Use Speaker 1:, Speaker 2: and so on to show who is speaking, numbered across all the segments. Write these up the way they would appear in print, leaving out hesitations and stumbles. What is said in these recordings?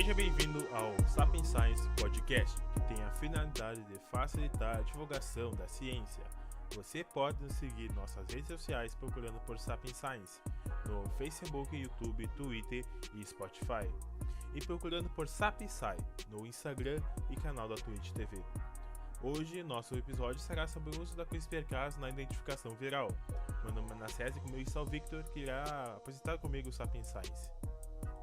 Speaker 1: Seja bem-vindo ao Sapiens Science Podcast, que tem a finalidade de facilitar a divulgação da ciência. Você pode nos seguir em nossas redes sociais procurando por Sapiens Science, no Facebook, YouTube, Twitter e Spotify, e procurando por Sapiens Sci no Instagram e canal da Twitch TV. Hoje, nosso episódio será sobre o uso da CRISPR-Cas na identificação viral. Meu nome é Nassese e comigo está o Victor, que irá apresentar comigo o Sapiens Science.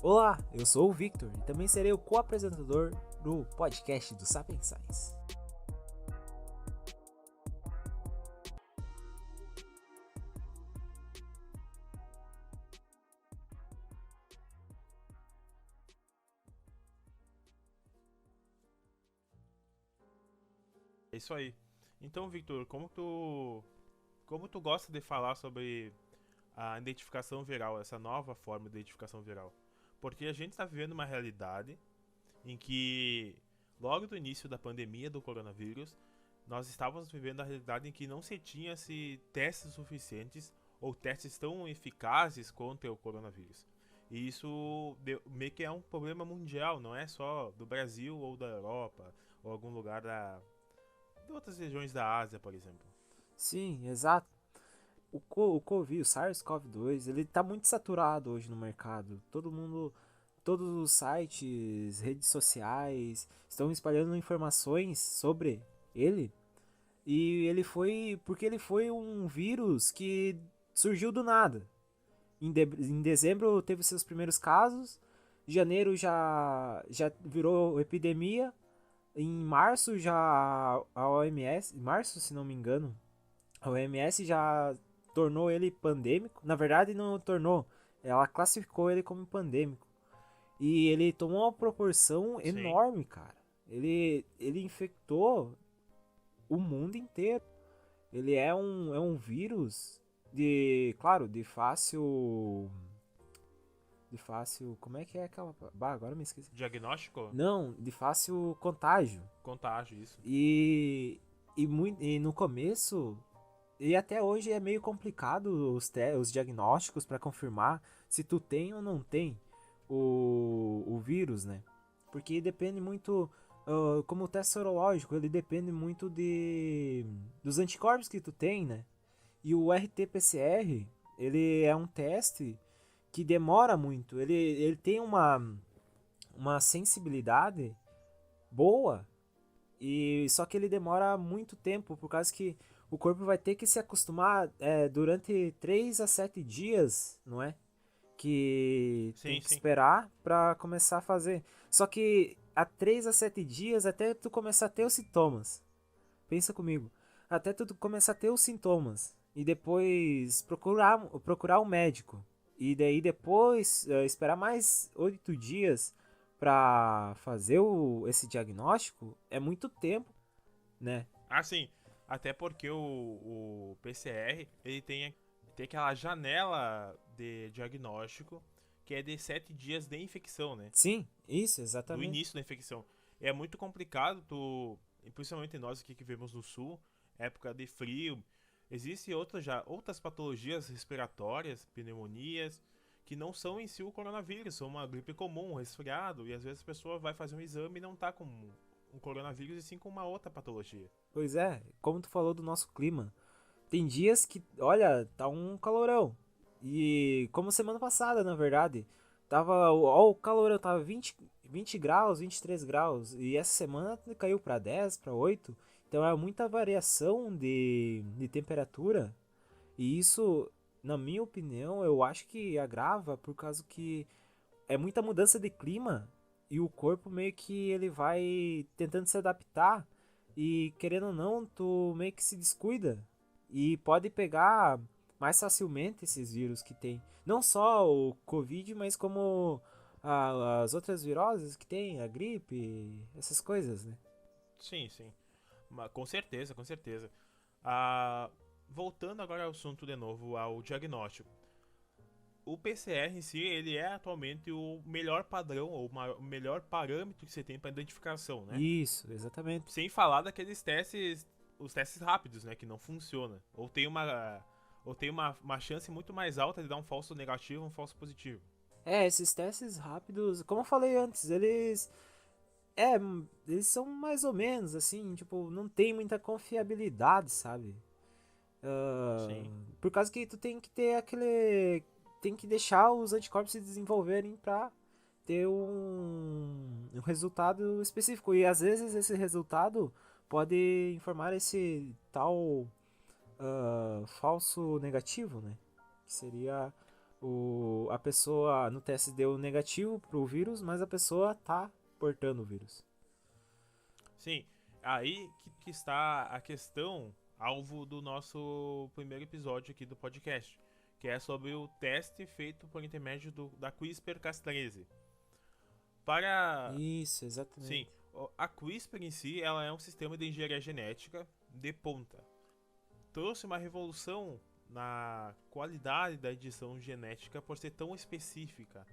Speaker 2: Olá, eu sou o Victor e também serei o co-apresentador do podcast do Sapiens Science.
Speaker 1: É isso aí. Então, Victor, como tu gosta de falar sobre a identificação viral, essa nova forma de identificação viral? Porque a gente está vivendo uma realidade em que, logo do início da pandemia do coronavírus, nós estávamos vivendo a realidade em que não se tinha testes suficientes ou testes tão eficazes contra o coronavírus. E isso meio que é um problema mundial, não é só do Brasil ou da Europa ou algum lugar de outras regiões da Ásia, por exemplo.
Speaker 2: Sim, exato. O Covid, o SARS-CoV-2, ele tá muito saturado hoje no mercado. Todos os sites, redes sociais estão espalhando informações sobre ele. E porque ele foi um vírus que surgiu do nada. Em dezembro teve seus primeiros casos, em janeiro já virou epidemia, em março já a OMS, em março se não me engano, a OMS já tornou ele pandêmico. Na verdade não tornou, ela classificou ele como pandêmico. E ele tomou uma proporção enorme, cara. Ele infectou o mundo inteiro. Ele é um vírus de fácil, como é que é aquela, agora me esqueci.
Speaker 1: Diagnóstico?
Speaker 2: Não, de fácil contágio.
Speaker 1: Contágio, isso.
Speaker 2: E no começo e até hoje é meio complicado os diagnósticos para confirmar se tu tem ou não tem o vírus, né? Porque depende muito, como o teste sorológico, ele depende muito dos anticorpos que tu tem, né? E o RT-PCR, ele é um teste que demora muito. Ele tem uma sensibilidade boa, só que ele demora muito tempo, por causa que o corpo vai ter que se acostumar durante 3 a 7 dias, não é? Que
Speaker 1: Sim,
Speaker 2: tem que
Speaker 1: sim.
Speaker 2: esperar para começar a fazer. Só que há 3 a 7 dias até tu começar a ter os sintomas. Pensa comigo. Até tu começar a ter os sintomas. E depois procurar um médico. E daí depois esperar mais 8 dias para fazer esse diagnóstico é muito tempo, né?
Speaker 1: Ah, sim. Até porque o PCR, ele tem aquela janela de diagnóstico que é de 7 dias de infecção, né?
Speaker 2: Sim, isso,
Speaker 1: Do
Speaker 2: exatamente.
Speaker 1: início da infecção. É muito complicado, principalmente nós aqui que vivemos no sul, época de frio, existem outras patologias respiratórias, pneumonias, que não são em si o coronavírus, são uma gripe comum, um resfriado, e às vezes a pessoa vai fazer um exame e não tá com um coronavírus e sim com uma outra patologia.
Speaker 2: Pois é, como tu falou do nosso clima, tem dias que, olha, tá um calorão. E como semana passada, na verdade, o calorão tava 20 graus, 23 graus, e essa semana caiu para 10, para 8. Então é muita variação de temperatura, e isso, na minha opinião, eu acho que agrava por causa que é muita mudança de clima e o corpo meio que ele vai tentando se adaptar e querendo ou não, tu meio que se descuida e pode pegar mais facilmente esses vírus que tem. Não só o Covid, mas como as outras viroses que tem, a gripe, essas coisas, né?
Speaker 1: Sim, sim. Com certeza, com certeza. Ah, voltando agora ao assunto de novo, ao diagnóstico. O PCR em si, ele é atualmente o melhor padrão, ou o melhor parâmetro que você tem para identificação, né?
Speaker 2: Isso, exatamente.
Speaker 1: Sem falar daqueles testes, os testes rápidos, né, que não funcionam. Ou tem uma chance muito mais alta de dar um falso negativo ou um falso positivo.
Speaker 2: Esses testes rápidos, como eu falei antes, eles são mais ou menos assim, tipo, não tem muita confiabilidade, sabe? Ah,
Speaker 1: Sim.
Speaker 2: por causa que tu tem que ter tem que deixar os anticorpos se desenvolverem pra ter um resultado específico. E às vezes esse resultado pode informar esse tal falso negativo, né? Que seria a pessoa no teste deu negativo pro vírus, mas a pessoa tá portando o vírus.
Speaker 1: Sim. Aí que está a questão alvo do nosso primeiro episódio aqui do podcast, que é sobre o teste feito por intermédio da CRISPR-Cas13. Para
Speaker 2: Isso,
Speaker 1: Sim,
Speaker 2: exatamente.
Speaker 1: a CRISPR em si, ela é um sistema de engenharia genética de ponta. Trouxe uma revolução na qualidade da edição genética por ser tão específica.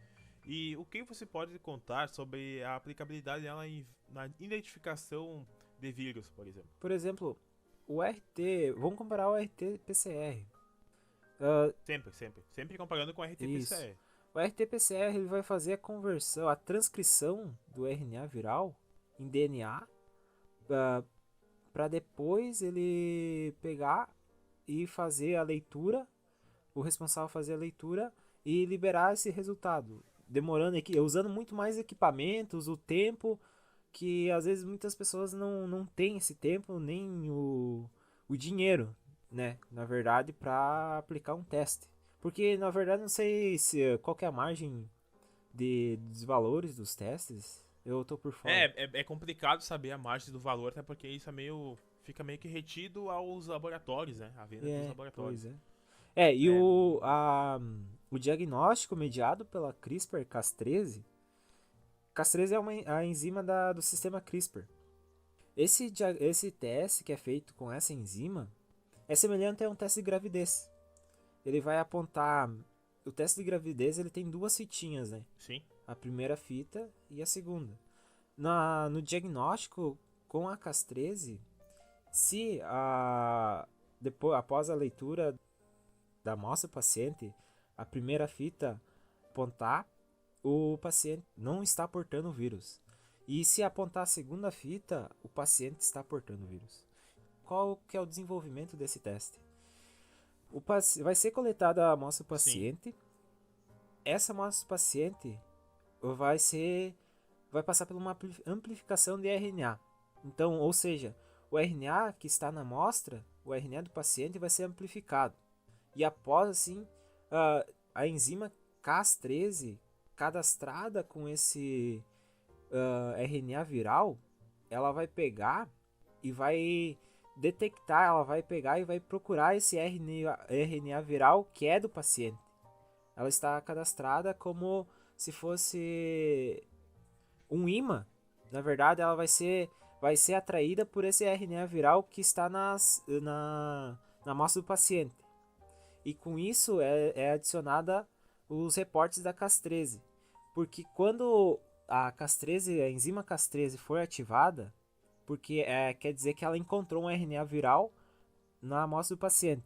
Speaker 1: E o que você pode contar sobre a aplicabilidade dela na identificação de vírus, por exemplo?
Speaker 2: Por exemplo, o RT, vamos comparar o RT-PCR.
Speaker 1: Sempre comparando com o
Speaker 2: Isso.
Speaker 1: RT-PCR.
Speaker 2: O RT-PCR ele vai fazer a conversão, a transcrição do RNA viral em DNA para depois ele pegar e fazer a leitura, o responsável fazer a leitura e liberar esse resultado. Demorando aqui, usando muito mais equipamentos, o tempo que às vezes muitas pessoas não têm esse tempo nem o dinheiro, né? Na verdade, para aplicar um teste. Porque na verdade não sei se qual que é a margem dos valores dos testes. Eu tô por fora.
Speaker 1: É complicado saber a margem do valor, até porque isso fica meio que retido aos laboratórios, né? A venda dos
Speaker 2: Pois
Speaker 1: laboratórios.
Speaker 2: é.
Speaker 1: É,
Speaker 2: O diagnóstico mediado pela CRISPR-Cas13. Cas13 é a enzima do sistema CRISPR. Esse teste que é feito com essa enzima é semelhante a um teste de gravidez. Ele vai apontar. O teste de gravidez ele tem duas fitinhas, né?
Speaker 1: sim.
Speaker 2: A primeira fita e a segunda. No diagnóstico com a Cas13, se após a leitura da amostra do paciente, a primeira fita apontar, o paciente não está portando o vírus. E se apontar a segunda fita, o paciente está portando o vírus. Qual que é o desenvolvimento desse teste? Vai ser coletada a amostra do
Speaker 1: Sim.
Speaker 2: paciente. Essa amostra do paciente vai passar por uma amplificação de RNA. Então, ou seja, o RNA que está na amostra, o RNA do paciente vai ser amplificado. E após assim, a enzima Cas13 cadastrada com esse RNA viral, ela vai pegar e vai detectar, ela vai pegar e vai procurar esse RNA viral que é do paciente. Ela está cadastrada como se fosse um imã. Na verdade, ela vai ser atraída por esse RNA viral que está na amostra do paciente. E com isso é adicionada os reportes da Cas13. Porque quando a Cas13, a enzima Cas13 for ativada, porque quer dizer que ela encontrou um RNA viral na amostra do paciente.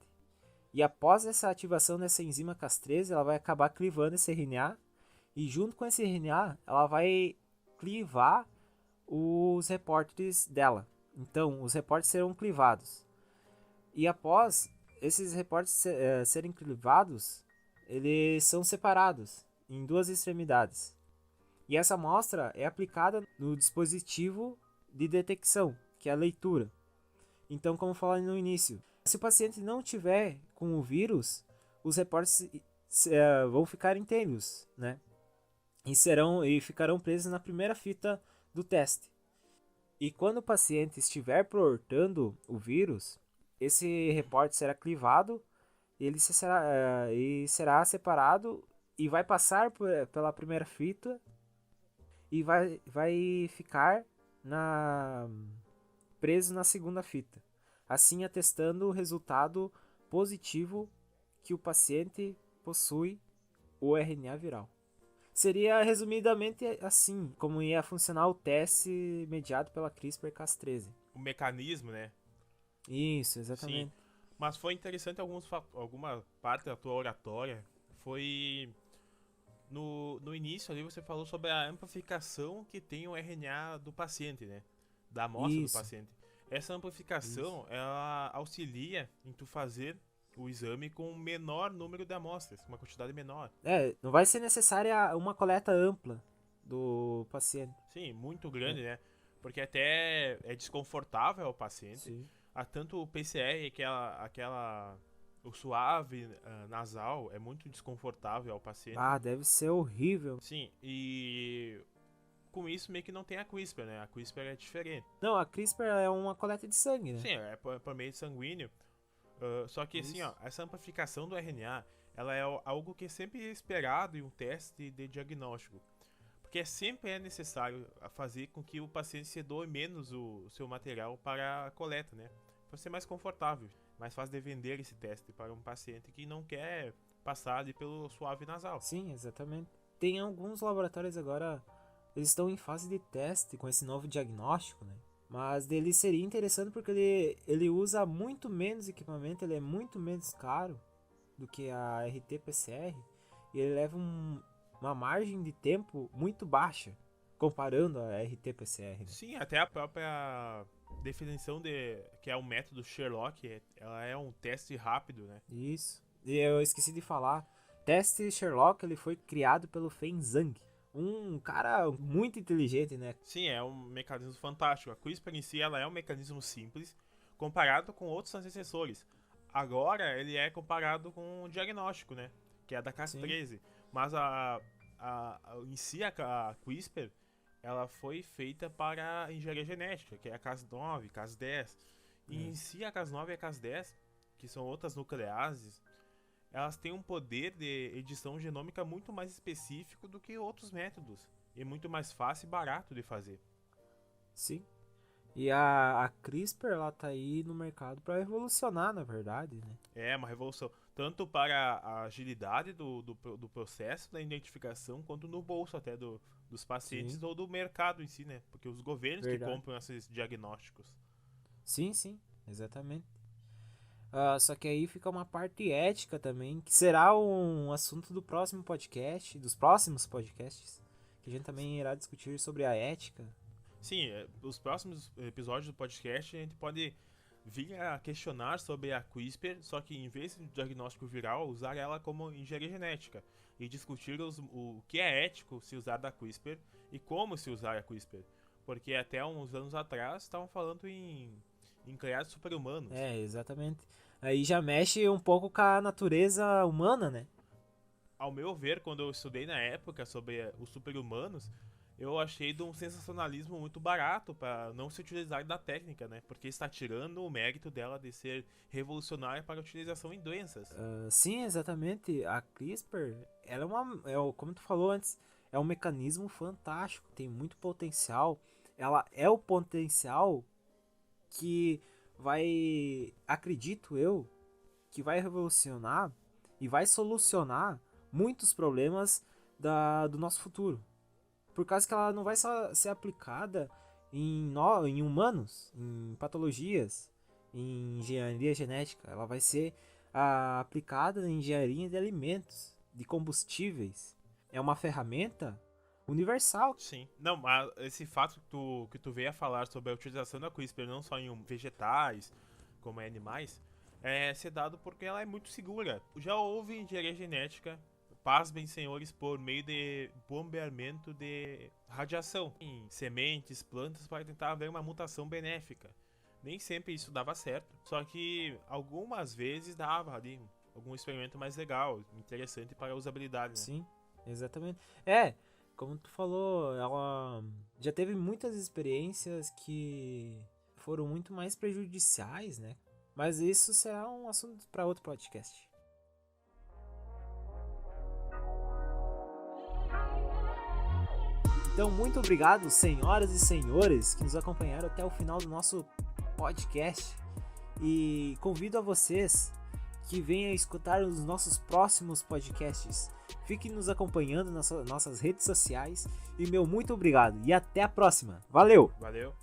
Speaker 2: E após essa ativação dessa enzima Cas13, ela vai acabar clivando esse RNA e junto com esse RNA, ela vai clivar os repórteres dela. Então, os repórteres serão clivados. E após esses repórteres serem clivados, eles são separados em duas extremidades. E essa amostra é aplicada no dispositivo de detecção, que é a leitura. Então, como falei no início, se o paciente não tiver com o vírus, os repórteres vão ficar inteiros, né? E ficarão presos na primeira fita do teste. E quando o paciente estiver portando o vírus, esse repórter será clivado, e será separado e vai passar pela primeira fita e vai ficar na, preso na segunda fita. Assim atestando o resultado positivo que o paciente possui o RNA viral. Seria resumidamente assim como ia funcionar o teste mediado pela CRISPR-Cas13.
Speaker 1: O mecanismo, né?
Speaker 2: Isso,
Speaker 1: Sim.
Speaker 2: exatamente.
Speaker 1: Mas foi interessante alguma parte da tua oratória. Foi No início ali você falou sobre a amplificação que tem o RNA do paciente, né? Da amostra do
Speaker 2: Isso,
Speaker 1: paciente. Essa amplificação,
Speaker 2: isso.
Speaker 1: ela auxilia em tu fazer o exame com um menor número de amostras, com uma quantidade menor.
Speaker 2: Não vai ser necessária uma coleta ampla do paciente.
Speaker 1: Sim, muito
Speaker 2: É,
Speaker 1: grande, né? Porque até é desconfortável ao paciente.
Speaker 2: sim.
Speaker 1: Há tanto o PCR, o suave nasal, é muito desconfortável ao paciente.
Speaker 2: Ah, deve ser horrível.
Speaker 1: Sim, e com isso meio que não tem a CRISPR, né? A CRISPR é diferente.
Speaker 2: Não, a CRISPR é uma coleta de sangue, né?
Speaker 1: Sim, é por meio sanguíneo. Só que assim, ó,
Speaker 2: Isso.
Speaker 1: essa amplificação do RNA, ela é algo que é sempre esperado em um teste de diagnóstico. Porque sempre é necessário fazer com que o paciente se doe menos o seu material para a coleta, né? Para ser mais confortável, mais fácil de vender esse teste para um paciente que não quer passar ali pelo suave nasal.
Speaker 2: Sim, exatamente. Tem alguns laboratórios agora, eles estão em fase de teste com esse novo diagnóstico, né? Mas dele seria interessante porque ele usa muito menos equipamento, ele é muito menos caro do que a RT-PCR e ele leva uma margem de tempo muito baixa comparando a RT-PCR, né?
Speaker 1: Sim, até a própria definição de que é o método Sherlock, ela é um teste rápido, né?
Speaker 2: Isso. E eu esqueci de falar, teste Sherlock ele foi criado pelo Feng Zhang, um cara muito inteligente, né?
Speaker 1: Sim, é um mecanismo fantástico. A CRISPR em si ela é um mecanismo simples comparado com outros antecessores. Agora ele é comparado com o diagnóstico, né? Que é a da
Speaker 2: Sim.
Speaker 1: Cas13. Mas em si a CRISPR ela foi feita para a engenharia genética, que é a Cas9, Cas10. E
Speaker 2: É.
Speaker 1: em si a Cas9 e a Cas10, que são outras nucleases, elas têm um poder de edição genômica muito mais específico do que outros métodos. E muito mais fácil e barato de fazer.
Speaker 2: Sim. E a CRISPR, ela tá aí no mercado para revolucionar, na verdade, né?
Speaker 1: É uma revolução, tanto para a agilidade do processo da identificação, quanto no bolso até dos
Speaker 2: Sim,
Speaker 1: pacientes ou do mercado em si, né? Porque os governos que
Speaker 2: verdade.
Speaker 1: compram esses diagnósticos.
Speaker 2: Sim, sim, exatamente. Ah, só que aí fica uma parte ética também, que será um assunto do próximo podcast, dos próximos podcasts, que a gente também irá discutir sobre a ética.
Speaker 1: Sim, os próximos episódios do podcast a gente pode vir a questionar sobre a CRISPR, só que em vez de diagnóstico viral, usar ela como engenharia genética e discutir o que é ético se usar da CRISPR e como se usar a CRISPR. Porque até uns anos atrás estavam falando em criar super-humanos.
Speaker 2: É, exatamente. Aí já mexe um pouco com a natureza humana, né?
Speaker 1: Ao meu ver, quando eu estudei na época sobre os super-humanos, eu achei de um sensacionalismo muito barato para não se utilizar da técnica, né? Porque está tirando o mérito dela de ser revolucionária para a utilização em doenças.
Speaker 2: Ah, sim, exatamente. A CRISPR, ela como tu falou antes, é um mecanismo fantástico, tem muito potencial. Ela é o potencial que vai, acredito eu, que vai revolucionar e vai solucionar muitos problemas do nosso futuro. Por causa que ela não vai só ser aplicada em humanos, em patologias, em engenharia genética. Ela vai ser aplicada em engenharia de alimentos, de combustíveis. É uma ferramenta universal.
Speaker 1: Sim. Não, mas esse fato que tu veio a falar sobre a utilização da CRISPR não só em vegetais, como em animais, é ser dado porque ela é muito segura. Já houve engenharia genética, pasmem senhores, por meio de bombeamento de radiação em sementes, plantas, para tentar haver uma mutação benéfica. Nem sempre isso dava certo, só que algumas vezes dava ali algum experimento mais legal, interessante para a usabilidade, né?
Speaker 2: Sim, exatamente. É, como tu falou, ela já teve muitas experiências que foram muito mais prejudiciais, né? Mas isso será um assunto para outro podcast. Então, muito obrigado, senhoras e senhores, que nos acompanharam até o final do nosso podcast. E convido a vocês que venham escutar os nossos próximos podcasts. Fiquem nos acompanhando nas nossas redes sociais. E meu muito obrigado. E até a próxima. Valeu!
Speaker 1: Valeu!